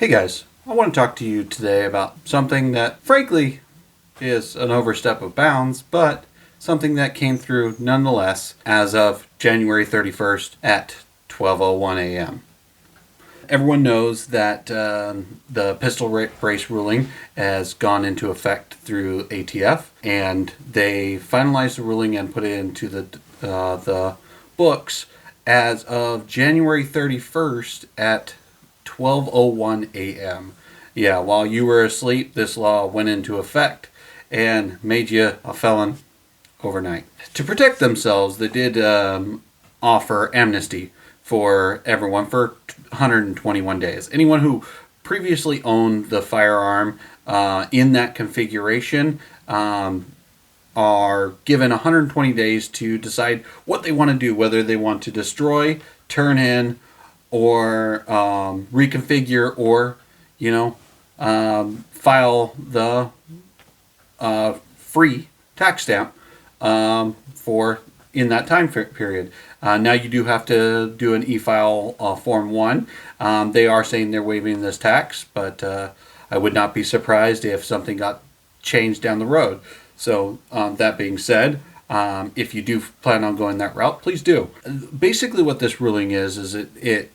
Hey guys, I want to talk to you today about something that frankly is an overstep of bounds, but something that came through nonetheless as of January 31st at 12:01 a.m. Everyone knows that the pistol brace ruling has gone into effect through ATF, and they finalized the ruling and put it into the books as of January 31st at 12:01 a.m. Yeah, while you were asleep, this law went into effect and made you a felon overnight. To protect themselves, they did offer amnesty for everyone for 121 days. Anyone who previously owned the firearm in that configuration are given 120 days to decide what they want to do, whether they want to destroy, turn in, or reconfigure, or file the free tax stamp for in that time period. Now you do have to do an e-file form 1. They are saying they're waiving this tax, but I would not be surprised if something got changed down the road. So that being said, if you do plan on going that route, please do. Basically what this ruling is it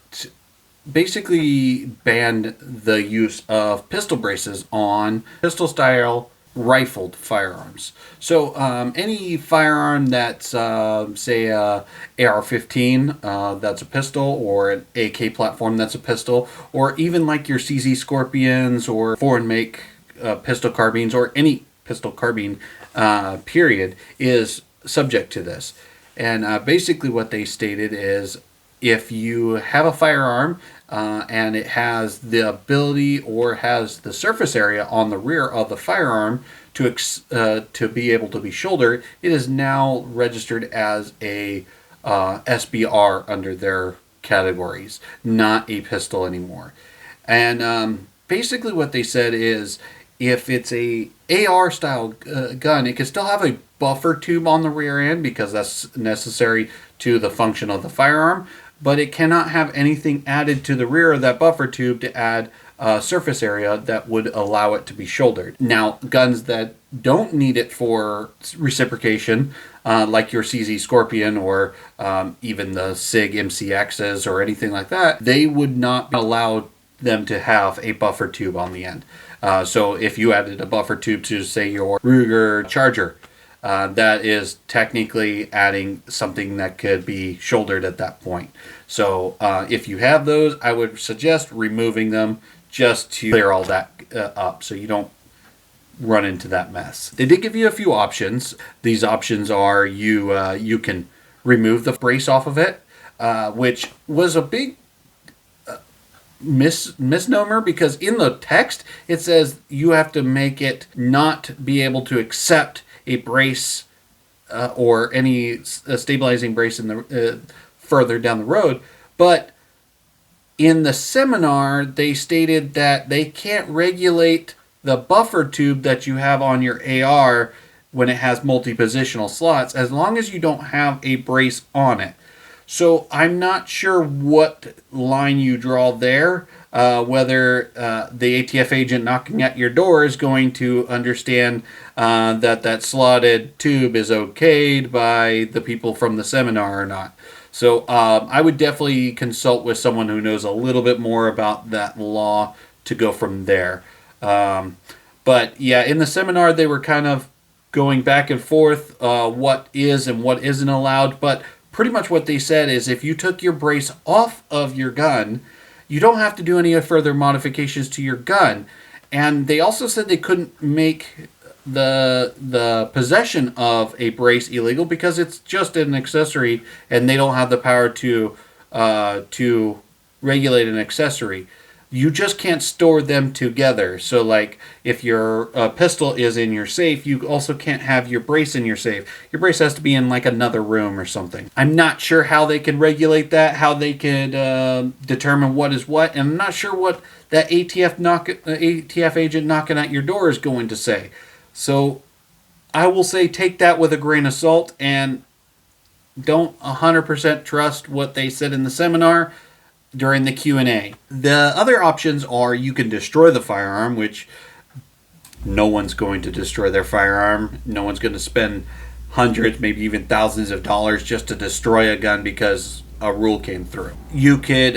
basically banned the use of pistol braces on pistol style rifled firearms. So any firearm that's say a AR-15 that's a pistol, or an AK platform that's a pistol, or even like your CZ Scorpions or foreign make pistol carbines, or any pistol carbine period, is subject to this. And basically what they stated is, if you have a firearm and it has the ability or has the surface area on the rear of the firearm to be able to be shouldered, it is now registered as a SBR under their categories, not a pistol anymore. And basically what they said is, if it's a AR style gun, it can still have a buffer tube on the rear end because that's necessary to the function of the firearm, but it cannot have anything added to the rear of that buffer tube to add surface area that would allow it to be shouldered. Now, guns that don't need it for reciprocation, like your CZ Scorpion or even the SIG MCXs or anything like that, they would not allow them to have a buffer tube on the end. So if you added a buffer tube to, say, your Ruger Charger, that is technically adding something that could be shouldered at that point. So if you have those, I would suggest removing them just to clear all that up so you don't run into that mess. They did give you a few options. These options are you can remove the brace off of it, which was a big misnomer, because in the text it says you have to make it not be able to accept a brace or any stabilizing brace in the further down the road. But in the seminar, they stated that they can't regulate the buffer tube that you have on your AR when it has multi-positional slots, as long as you don't have a brace on it. So I'm not sure what line you draw there, whether the ATF agent knocking at your door is going to understand that slotted tube is okayed by the people from the seminar or not. So I would definitely consult with someone who knows a little bit more about that law to go from there. But yeah, in the seminar they were kind of going back and forth what is and what isn't allowed, but pretty much what they said is, if you took your brace off of your gun, you don't have to do any further modifications to your gun. And they also said they couldn't make the possession of a brace illegal because it's just an accessory, and they don't have the power to regulate an accessory. You just can't store them together. So like if your pistol is in your safe, you also can't have your brace in your safe. Your brace has to be in like another room or something. I'm not sure how they can regulate that, how they can determine what is what, and I'm not sure what that ATF agent knocking at your door is going to say. So I will say take that with a grain of salt, and don't 100% trust what they said in the seminar. during the Q&A. The other options are you can destroy the firearm, which no one's going to destroy their firearm. No one's going to spend hundreds, maybe even thousands of dollars just to destroy a gun because a rule came through. You could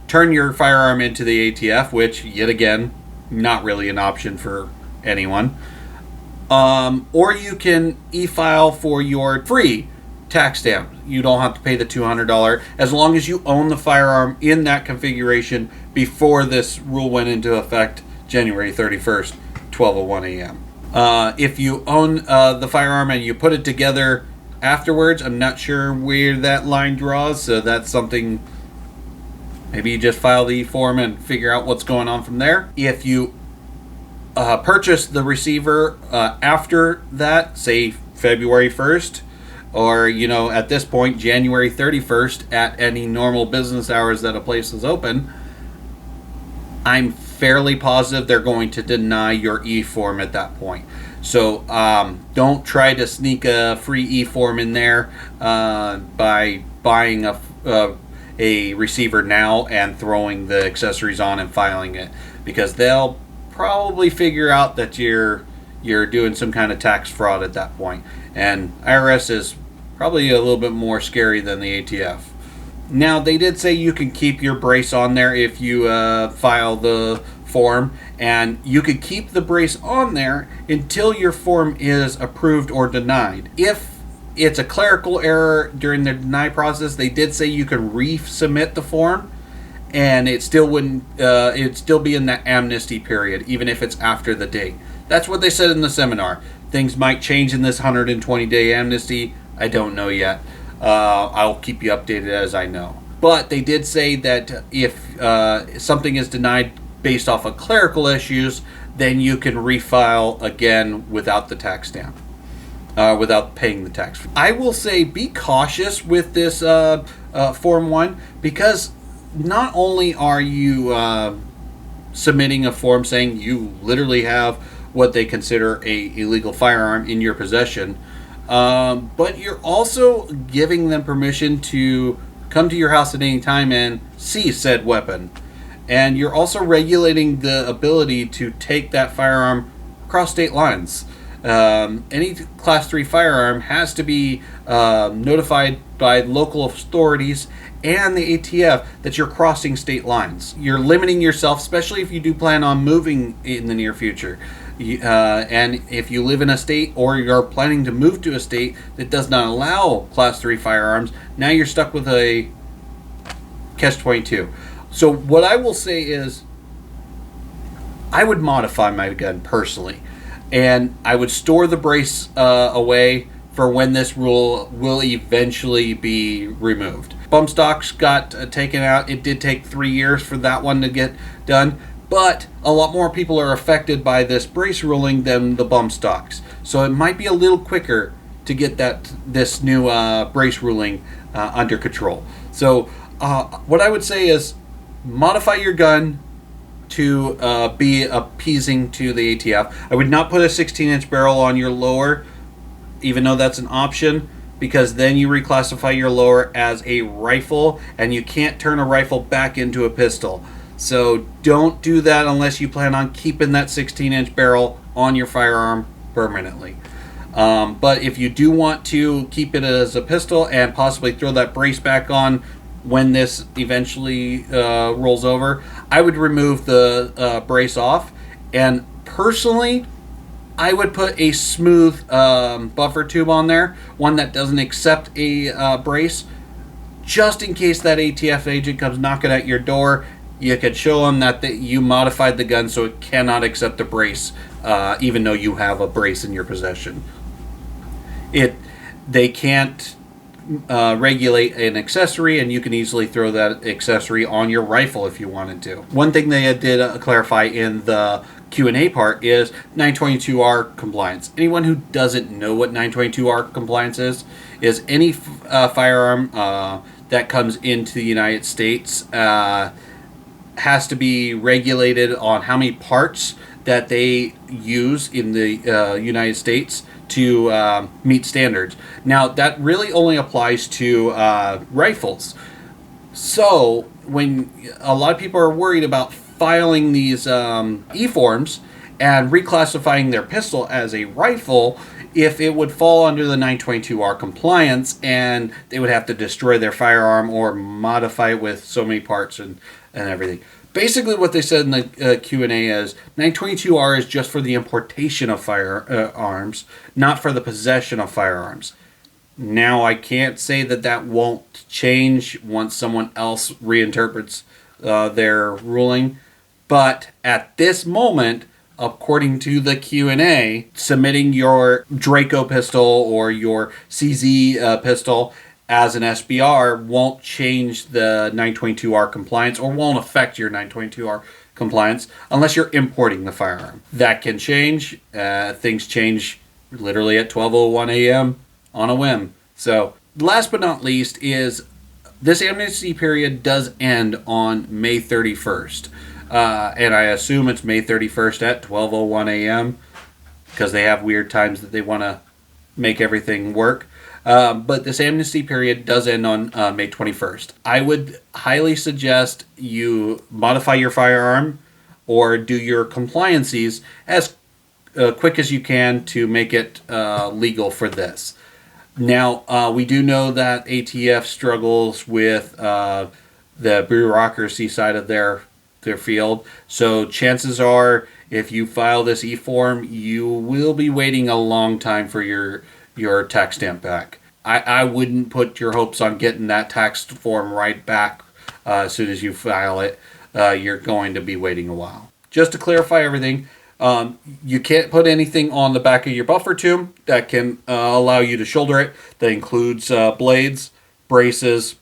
turn your firearm into the ATF, which, yet again, not really an option for anyone. Or you can e-file for your free tax stamp. You don't have to pay the $200 as long as you own the firearm in that configuration before this rule went into effect January 31st, 12:01 a.m. If you own the firearm and you put it together afterwards, I'm not sure where that line draws, so that's something maybe you just file the form and figure out what's going on from there. If you purchase the receiver after that, say February 1st, or at this point January 31st at any normal business hours that a place is open, I'm fairly positive they're going to deny your e-form at that point. So don't try to sneak a free e-form in there by buying a receiver now and throwing the accessories on and filing it, because they'll probably figure out that you're doing some kind of tax fraud at that point. And IRS is probably a little bit more scary than the ATF. Now, they did say you can keep your brace on there if you file the form, and you could keep the brace on there until your form is approved or denied. If it's a clerical error during the deny process, they did say you can resubmit the form, and it still wouldn't. It'd still be in that amnesty period, even if it's after the date. That's what they said in the seminar. Things might change in this 120-day amnesty. I don't know yet. I'll keep you updated as I know. But they did say that if something is denied based off of clerical issues, then you can refile again without the tax stamp, without paying the tax. I will say be cautious with this Form 1, because not only are you submitting a form saying you literally have what they consider a illegal firearm in your possession, but you're also giving them permission to come to your house at any time and seize said weapon. And you're also regulating the ability to take that firearm across state lines. Any Class 3 firearm has to be notified by local authorities and the ATF that you're crossing state lines. You're limiting yourself, especially if you do plan on moving in the near future. And if you live in a state or you're planning to move to a state that does not allow Class 3 firearms, now you're stuck with a catch-22. So what I will say is, I would modify my gun personally, and I would store the brace away for when this rule will eventually be removed. Bump stocks got taken out. It did take 3 years for that one to get done, but a lot more people are affected by this brace ruling than the bump stocks. So it might be a little quicker to get this new brace ruling under control. So what I would say is, modify your gun to be appeasing to the ATF. I would not put a 16-inch barrel on your lower, even though that's an option, because then you reclassify your lower as a rifle, and you can't turn a rifle back into a pistol. So don't do that unless you plan on keeping that 16-inch barrel on your firearm permanently. But if you do want to keep it as a pistol and possibly throw that brace back on when this eventually rolls over, I would remove the brace off, and personally I would put a smooth buffer tube on there, one that doesn't accept a brace, just in case that ATF agent comes knocking at your door. You could show them that you modified the gun so it cannot accept a brace, even though you have a brace in your possession. They can't regulate an accessory, and you can easily throw that accessory on your rifle if you wanted to. One thing they did clarify in the Q&A part is 922R compliance. Anyone who doesn't know what 922R compliance is any firearm that comes into the United States has to be regulated on how many parts that they use in the United States to meet standards. Now, that really only applies to rifles. So, when a lot of people are worried about filing these e-forms and reclassifying their pistol as a rifle, if it would fall under the 922R compliance and they would have to destroy their firearm or modify it with so many parts and everything. Basically, what they said in the Q&A is 922R is just for the importation of firearms, not for the possession of firearms. Now, I can't say that that won't change once someone else reinterprets their ruling, but at this moment, according to the Q&A, submitting your Draco pistol or your CZ pistol as an SBR won't change the 922R compliance or won't affect your 922R compliance unless you're importing the firearm. That can change. Things change literally at 12:01 a.m. on a whim. So, last but not least is this amnesty period does end on May 31st. And I assume it's May 31st at 12:01 a.m. because they have weird times that they want to make everything work. But this amnesty period does end on May 21st. I would highly suggest you modify your firearm or do your compliances as quick as you can to make it legal for this. Now, we do know that ATF struggles with the bureaucracy side of their field. So chances are, if you file this e-form, you will be waiting a long time for your tax stamp back. I wouldn't put your hopes on getting that tax form right back as soon as you file it. You're going to be waiting a while. Just to clarify everything, you can't put anything on the back of your buffer tube that can allow you to shoulder it. That includes blades, braces,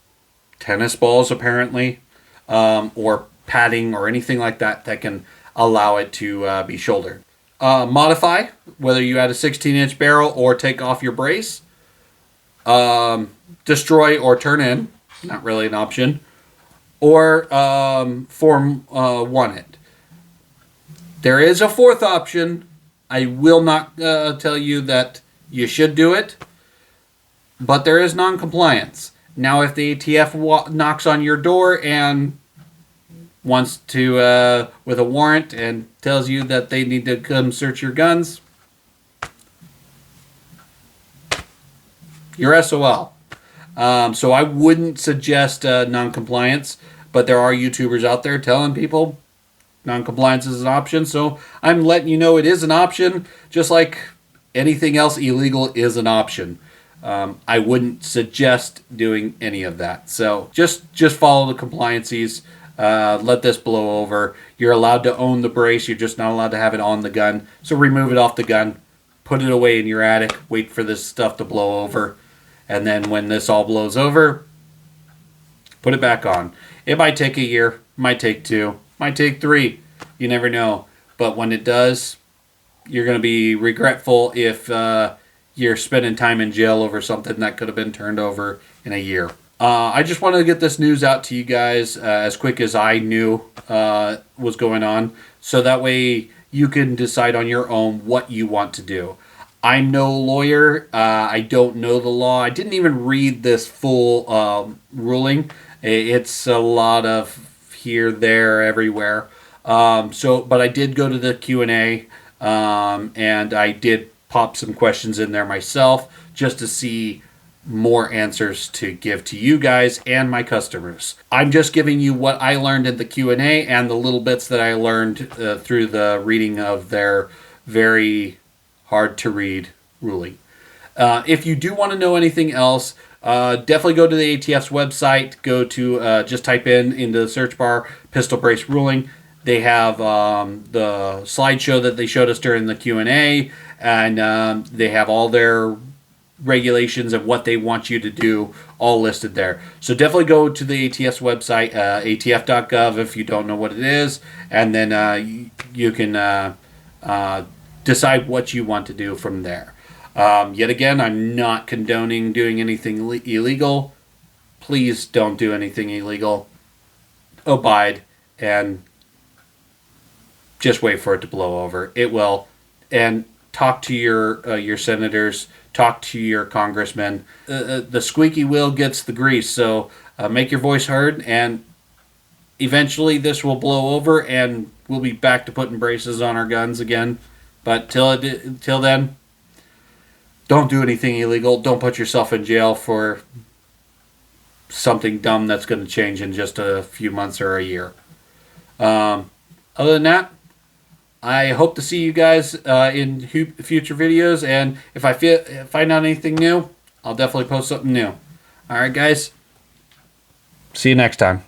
tennis balls apparently, or padding or anything like that that can allow it to be shouldered. Modify, whether you add a 16-inch barrel or take off your brace. Destroy or turn in, not really an option. Or Form 1 it. There is a fourth option. I will not tell you that you should do it, but there is non-compliance. Now, if the ATF knocks on your door and wants to, with a warrant, and tells you that they need to come search your guns, you're SOL. So I wouldn't suggest non-compliance, but there are YouTubers out there telling people non-compliance is an option. So I'm letting you know it is an option, just like anything else illegal is an option. I wouldn't suggest doing any of that. So just follow the compliances. Let this blow over. You're allowed to own the brace. You're just not allowed to have it on the gun. So remove it off the gun. Put it away in your attic. Wait for this stuff to blow over. And then when this all blows over, put it back on. It might take a year. Might take 2. Might take 3. You never know. But when it does, you're going to be regretful if you're spending time in jail over something that could have been turned over in a year. I just wanted to get this news out to you guys as quick as I knew was going on, so that way you can decide on your own what you want to do. I'm no lawyer. I don't know the law. I didn't even read this full ruling. It's a lot of here, there, everywhere. But I did go to the Q&A, and I did pop some questions in there myself just to see more answers to give to you guys and my customers. I'm just giving you what I learned in the Q&A and the little bits that I learned through the reading of their very hard to read ruling. If you do want to know anything else, definitely go to the ATF's website. Go to just type into the search bar pistol brace ruling. They have the slideshow that they showed us during the Q&A, and they have all their regulations and what they want you to do all listed there. So definitely go to the ATF's website, atf.gov, if you don't know what it is, and then you can decide what you want to do from there. Yet again, I'm not condoning doing anything illegal. Please don't do anything illegal. Abide and just wait for it to blow over. It will. And talk to your senators, talk to your congressmen. The squeaky wheel gets the grease, so make your voice heard and Eventually, this will blow over, and we'll be back to putting braces on our guns again. But till then, don't do anything illegal. Don't put yourself in jail for something dumb that's going to change in just a few months or a year. Other than that, I hope to see you guys in future videos, and if I find out anything new, I'll definitely post something new. All right, guys. See you next time.